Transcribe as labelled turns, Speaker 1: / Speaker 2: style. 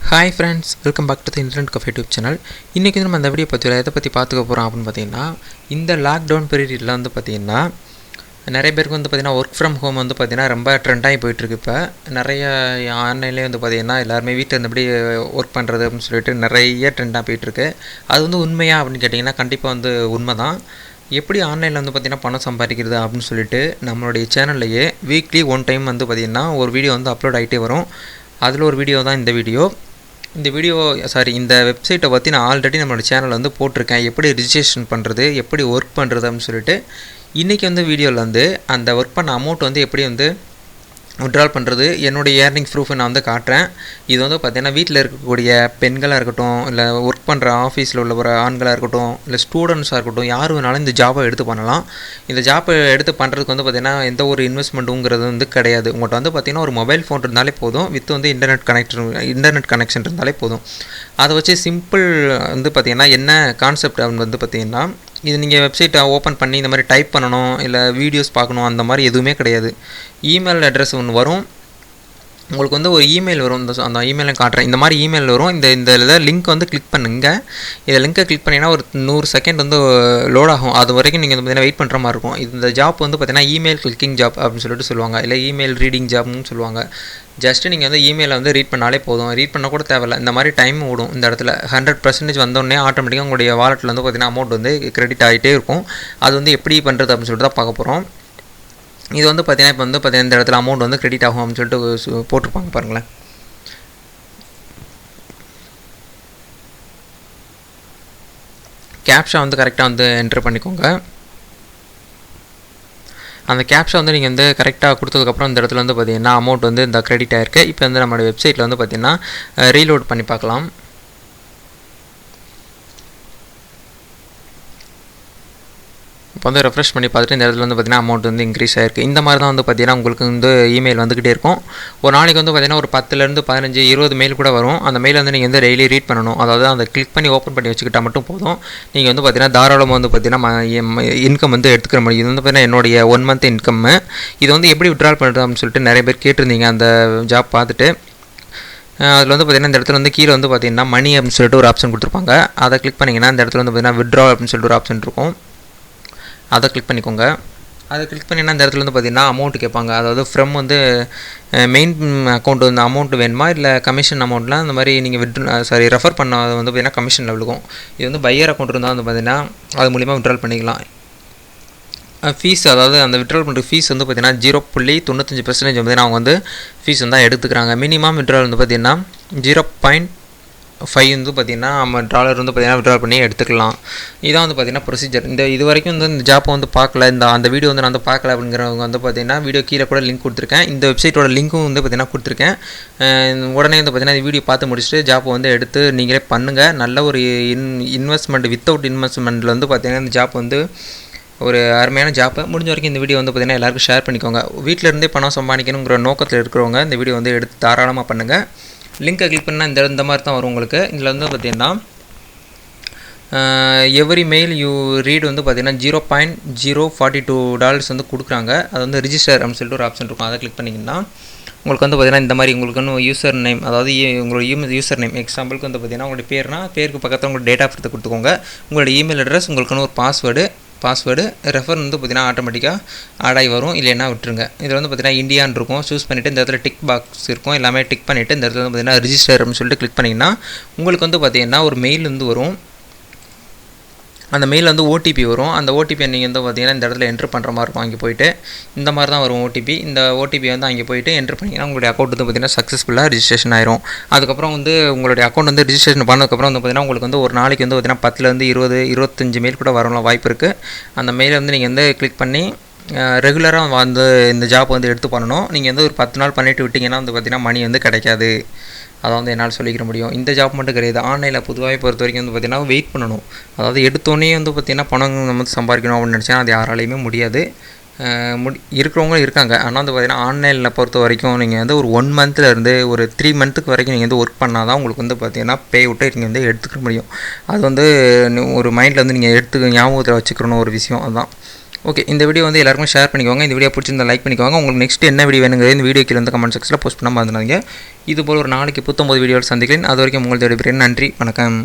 Speaker 1: Hi friends, welcome back to the Internet Cafe YouTube channel. இன்றைக்கி நம்ம அந்த video பற்றி எதை பற்றி பார்த்துக்க போகிறோம் அப்படின்னு பார்த்தீங்கன்னா, இந்த லாக்டவுன் பீரியடில் வந்து பார்த்திங்கன்னா நிறைய பேருக்கு வந்து பார்த்திங்கன்னா ஒர்க் ஃப்ரம் ஹோம் வந்து பார்த்திங்கன்னா ரொம்ப ட்ரெண்டாகி போயிட்டுருக்கு. இப்போ நிறைய ஆன்லைன்லேயே வந்து பார்த்திங்கன்னா எல்லாருமே வீட்டில் இருந்தபடி ஒர்க் பண்ணுறது அப்படின்னு சொல்லிட்டு நிறைய ட்ரெண்டாக போயிட்டுருக்கு. அது வந்து உண்மையா அப்படின்னு கேட்டிங்கன்னா கண்டிப்பாக வந்து உண்மை தான். எப்படி ஆன்லைனில் வந்து பார்த்திங்கன்னா பணம் சம்பாதிக்கிறது அப்படின்னு சொல்லிட்டு நம்மளுடைய சேனல்லையே வீக்லி ஒன் டைம் வந்து பார்த்திங்கன்னா ஒரு வீடியோ வந்து அப்லோட் ஆகிட்டே வரும். அதில் ஒரு வீடியோ தான் இந்த வீடியோ. இந்த வெப்சைட்டை பற்றி நான் ஆல்ரெடி நம்மளோட சேனலில் வந்து போட்டிருக்கேன். எப்படி ரிஜிஸ்ட்ரேஷன் பண்ணுறது, எப்படி ஒர்க் பண்ணுறது அப்படின்னு சொல்லிட்டு. இன்றைக்கி வந்து வீடியோவில் வந்து அந்த ஒர்க் பண்ண அமௌண்ட் வந்து எப்படி வந்து விட்ரால் பண்ணுறது, என்னுடைய ஏர்னிங் ப்ரூஃபை நான் வந்து காட்டுறேன். இது வந்து பார்த்திங்கன்னா வீட்டில் இருக்கக்கூடிய பெண்களாக இருக்கட்டும், இல்லை ஒர்க் பண்ணுற ஆஃபீஸில் உள்ள ஒரு ஆண்களாக இருக்கட்டும், இல்லை ஸ்டூடெண்ட்ஸாக இருக்கட்டும், யார் வேணாலும் இந்த ஜாப்பை எடுத்து பண்ணலாம். இந்த ஜாப்பை எடுத்து பண்ணுறதுக்கு வந்து பார்த்திங்கன்னா எந்த ஒரு இன்வெஸ்ட்மெண்ட்டுங்கிறது வந்து கிடையாது. உங்கள்கிட்ட வந்து பார்த்திங்கன்னா ஒரு மொபைல் ஃபோன் இருந்தாலே போதும், வித் வந்து இன்டர்நெட் கனெக்ஷன் இருந்தாலே போதும். அதை வச்சு சிம்பிள் வந்து பார்த்திங்கன்னா என்ன கான்செப்ட் அப்படின்னு வந்து பார்த்திங்கன்னா, இது நீங்கள் வெப்சைட்டை ஓப்பன் பண்ணி இந்த மாதிரி டைப் பண்ணணும், இல்லை வீடியோஸ் பார்க்கணும், அந்த மாதிரி எதுவுமே கிடையாது. இமெயில் அட்ரஸ் ஒன்று வரும், உங்களுக்கு வந்து ஒரு இமெயில் வரும். அந்த இமெயிலை காட்டுறேன். இந்த மாதிரி இமெயில் வரும். இந்த லிங்க் வந்து கிளிக் பண்ணுங்க. இதை லிங்க்கை கிளிக் பண்ணிங்கன்னா ஒரு 100 செகண்ட் வந்து லோட் ஆகும். அது வரைக்கும் நீங்கள் வந்து வெயிட் பண்ணுற மாதிரி இருக்கும். இந்த ஜாப் வந்து பார்த்திங்கன்னா இமெயில் கிளிக்கிங் ஜாப் அப்படின்னு சொல்லிட்டு சொல்லுவாங்க, இல்லை இமெயில் ரீடிங் ஜாப்னு சொல்லுவாங்க. ஜஸ்ட்டு நீங்கள் வந்து இமெயிலை வந்து ரீட் பண்ணாலே போதும். ரீட் பண்ண கூட தேவையில்லை. இந்த மாதிரி டைம் ஓடும். இந்த இடத்துல 100% வந்தோடனே ஆட்டோமேட்டிக்காக உங்களுடைய வாலெட்டில் வந்து பார்த்திங்கன்னா அமௌண்ட் வந்து கிரெடிட் ஆகிட்டே இருக்கும். அது வந்து எப்படி பண்ணுறது அப்படின்னு சொல்லிட்டு தான் பார்க்க போகிறோம். இது வந்து பார்த்திங்கன்னா இப்போ வந்து பார்த்திங்கன்னா இந்த இடத்துல அமௌண்ட் வந்து கிரெடிட் ஆகும் அப்படின்னு சொல்லிட்டு போட்டிருப்பாங்க பாருங்களேன். கேப்ஷா வந்து கரெக்டாக வந்து என்ட்ரு பண்ணிக்கோங்க. அந்த கேப்ஷா வந்து நீங்கள் வந்து கரெக்டாக கொடுத்ததுக்கப்புறம் இந்த இடத்துல வந்து பார்த்திங்கன்னா அமௌண்ட் வந்து இந்த கிரெடிட் ஆகிருக்கு. இப்போ வந்து நம்மளோட வெப்சைட்டில் வந்து பார்த்திங்கன்னா ரீலோட் பண்ணி பார்க்கலாம். இப்போ வந்து ரெஃப்ரெஷ் பண்ணி பார்த்துட்டு இந்த இடத்துல வந்து பார்த்திங்கன்னா அமௌண்ட் வந்து இன்க்ரீஸ் ஆகிருக்கு. இந்த மாதிரி தான் வந்து பார்த்திங்கன்னா உங்களுக்கு வந்து இமெயில் வந்துக்கிட்டே இருக்கும். ஒரு நாளைக்கு வந்து பார்த்திங்கன்னா ஒரு 10 15 20 மெயில் கூட வரும். அந்த மெயில் வந்து நீங்கள் வந்து டெய்லி ரீட் பண்ணணும். அதாவது அந்த கிளிக் பண்ணி ஓப்பன் பண்ணி வச்சுக்கிட்டால் மட்டும் போதும். நீங்கள் வந்து பார்த்திங்கன்னா தாராளமாக வந்து பார்த்திங்கன்னா இன்கம் வந்து எடுத்துக்கிற முடியும். இது வந்து பார்த்திங்கன்னா என்னுடைய 1 மந்த் இன்கம். இது வந்து எப்படி விட்ரால் பண்ணுறது அப்படின்னு சொல்லிட்டு நிறைய பேர் கேட்டிருந்தீங்க அந்த ஜாப் பார்த்துட்டு. அதில் வந்து பார்த்திங்கன்னா இந்த இடத்துல வந்து கீழே வந்து பார்த்திங்கன்னா மணி அப்படின்னு சொல்லிட்டு ஒரு ஆப்ஷன் கொடுத்துருப்பாங்க. அதை கிளிக் பண்ணிங்கன்னா இந்த இடத்துல வந்து பார்த்திங்கன்னா விட்ரா அப்படின்னு சொல்லிட்டு ஒரு ஆப்ஷன் இருக்கும். அதை கிளிக் பண்ணிக்கோங்க. அதை கிளிக் பண்ணிங்கன்னா இந்த இடத்துல வந்து பார்த்திங்கன்னா அமௌண்ட் கேட்பாங்க. அதாவது ஃப்ரம் வந்து மெயின் அக்கௌண்ட் வந்து அமௌண்ட் வேணுமா, இல்லை கமிஷன் அமௌண்ட்லாம் இந்த மாதிரி நீங்கள் ரெஃபர் பண்ண வந்து பார்த்திங்கன்னா கமிஷன் லெவலுக்கும். இது வந்து பையர் அக்கௌண்ட் இருந்தால் வந்து பார்த்திங்கன்னா அது மூலிமா விட்ரால் பண்ணிக்கலாம். ஃபீஸ், அதாவது அந்த விட்ரால் பண்ணுற ஃபீஸ் வந்து பார்த்திங்கன்னா 0.95% வந்து அவங்க வந்து ஃபீஸ் வந்து எடுத்துக்கிறாங்க. மினிமம் விட்ரால் வந்து பார்த்திங்கன்னா 0.5 வந்து பார்த்திங்கன்னா நம்ம டாலர் வந்து பார்த்திங்கன்னா விட்ரா பண்ணி எடுத்துக்கலாம். இதான் வந்து பார்த்திங்கன்னா ப்ரொசீஜர். இது வரைக்கும் வந்து இந்த ஜாப்பை வந்து பார்க்கல, அந்த வீடியோ வந்து நான் வந்து பார்க்கல அப்படிங்கிறவங்க வந்து பார்த்திங்கன்னா வீடியோ கீழே கூட லிங்க் கொடுத்துருக்கேன். இந்த வெப்சைட்டோட லிங்க்கும் வந்து பார்த்திங்கன்னா கொடுத்துருக்கேன். உடனே வந்து பார்த்திங்கன்னா இந்த வீடியோ பார்த்து முடிச்சுட்டு ஜாப்பை வந்து எடுத்து நீங்களே பண்ணுங்கள். நல்ல ஒரு இன்வெஸ்ட்மெண்ட், வித்தவுட் இன்வெஸ்ட்மெண்ட்டில் வந்து பார்த்திங்கன்னா இந்த ஜாப் வந்து ஒரு அருமையான ஜாப்பை. முடிஞ்ச வரைக்கும் இந்த வீடியோ வந்து பார்த்திங்கன்னா எல்லாருக்கும் ஷேர் பண்ணிக்கோங்க. வீட்டில் இருந்தே பணம் சம்பாதிக்கணுங்கிற நோக்கத்தில் இருக்கிறவங்க இந்த வீடியோ வந்து எடுத்து தாராளமாக பண்ணுங்கள். லிங்கை கிளிக் பண்ணால் இந்த மாதிரி தான் வரும் உங்களுக்கு. இதில் வந்து பார்த்திங்கன்னா எவ்ரி மெயில் யூ ரீட் வந்து பார்த்திங்கன்னா $0.042 வந்து கொடுக்குறாங்க. அது வந்து ரிஜிஸ்டர் அப்படின்னு சொல்லிட்டு ஒரு ஆப்ஷன் இருக்கும். அதை கிளிக் பண்ணிங்கன்னா உங்களுக்கு வந்து பார்த்திங்கன்னா இந்த மாதிரி உங்களுக்கு வந்து யூசர் நேம், அதாவது உங்களோட யூசர் நேம், எக்ஸாம்பிளுக்கு வந்து பார்த்திங்கன்னா உங்களுடைய பேருக்கு பக்கத்தில் உங்களோட டேட் ஆஃப் பர்த் கொடுத்துக்கோங்க. உங்களோட இமெயில் அட்ரஸ், உங்களுக்குன்னு ஒரு பாஸ்வேர்டு ரெஃபர் வந்து பார்த்திங்கன்னா ஆட்டோமேட்டிக்காக ஆட் ஆகி வரும். இல்லைன்னா விட்டுருங்க. இதில் வந்து பார்த்திங்கன்னா இந்தியான்னு இருக்கும். சூஸ் பண்ணிவிட்டு இந்த இடத்துல டிக் பாக்ஸ் இருக்கும். எல்லாமே டிக் பண்ணிவிட்டு இந்த இடத்துல வந்து பார்த்திங்கன்னா ரிஜிஸ்டர் அப்படின்னு சொல்லிட்டு கிளிக் பண்ணிங்கன்னா உங்களுக்கு வந்து பார்த்திங்கன்னா ஒரு மெயில் வந்து வரும். அந்த மெயில் வந்து ஓடிபி வரும். அந்த ஓடிபியை நீங்கள் வந்து பார்த்திங்கன்னா இந்த இடத்துல என்ட்ரு பண்ணுற மாதிரி இருக்கும். அங்கே போய்ட்டு இந்த மாதிரி தான் வரும் ஓடிபி. இந்த ஓடிபி வந்து அங்கே போய்ட்டு என்ட்ரு பண்ணிங்கன்னா உங்களுடைய அக்கௌண்ட் வந்து பார்த்திங்கன்னா சக்ஸஸ்ஃபுல்லாக ரிஜிஸ்ட்ரேஷன் ஆயிரும். அதுக்கப்புறம் வந்து உங்களுடைய அக்கௌண்ட் வந்து ரிஜிஸ்ட்ரேஷன் பண்ணதுக்கப்புறம் வந்து பார்த்திங்கன்னா உங்களுக்கு வந்து ஒரு நாளைக்கு வந்து பார்த்திங்கன்னா 10 25 மெயில் கூட வரலாம் வாய்ப்பு இருக்குது. அந்த மெயிலை வந்து நீங்கள் வந்து கிளிக் பண்ணி ரெகுலராக வந்து இந்த ஜாப் வந்து எடுத்து பண்ணணும். நீங்கள் வந்து ஒரு 10 நாள் பண்ணிவிட்டு விட்டிங்கன்னா வந்து பார்த்திங்கன்னா மணி வந்து கிடைக்காது. அதை வந்து என்னால் சொல்லிக்கிற முடியும். இந்த ஜாப் மட்டும் கிடையாது, ஆன்லைனில் பொதுவாக பொறுத்த வரைக்கும் வந்து பார்த்திங்கன்னா வெயிட் பண்ணணும். அதாவது எடுத்தோடனே வந்து பார்த்திங்கன்னா பணம் நம்ம வந்து சம்பாதிக்கணும் அப்படின்னு நினச்சா அது யாராலையுமே முடியாது. இருக்கிறவங்க இருக்காங்க. ஆனால் வந்து பார்த்திங்கன்னா ஆன்லைனில் பொறுத்த வரைக்கும் நீங்கள் வந்து ஒரு 1 மந்த்லேருந்து ஒரு 3 மந்த்துக்கு வரைக்கும் நீங்கள் வந்து ஒர்க் பண்ணால் தான் உங்களுக்கு வந்து பார்த்திங்கன்னா பே விட்டு நீங்கள் வந்து எடுத்துக்க முடியும். அது வந்து ஒரு மைண்டில் வந்து நீங்கள் ஞாபகத்தில் வச்சுக்கணும் ஒரு விஷயம். அதுதான் ஓகே, இந்த வீடியோ வந்து எல்லாருக்கும் ஷேர் பண்ணிக்கோங்க. இந்த வீடியோ பிடிச்சிருந்தா லைக் பண்ணிக்கோங்க. உங்களுக்கு நெக்ஸ்ட் என்ன வீடியோ வேணுங்கிறது இந்த வீடியோ கீழே வந்து கமெண்ட் செக்ஷனில் போஸ்ட் பண்ணாமல் மறந்துடாதீங்க. இது போல் ஒரு நாளைக்கு 19 வீடியோவில் சந்திக்கிறேன். அது வரைக்கும் உங்கள் விடைபெறுகிறேன். நன்றி, வணக்கம்.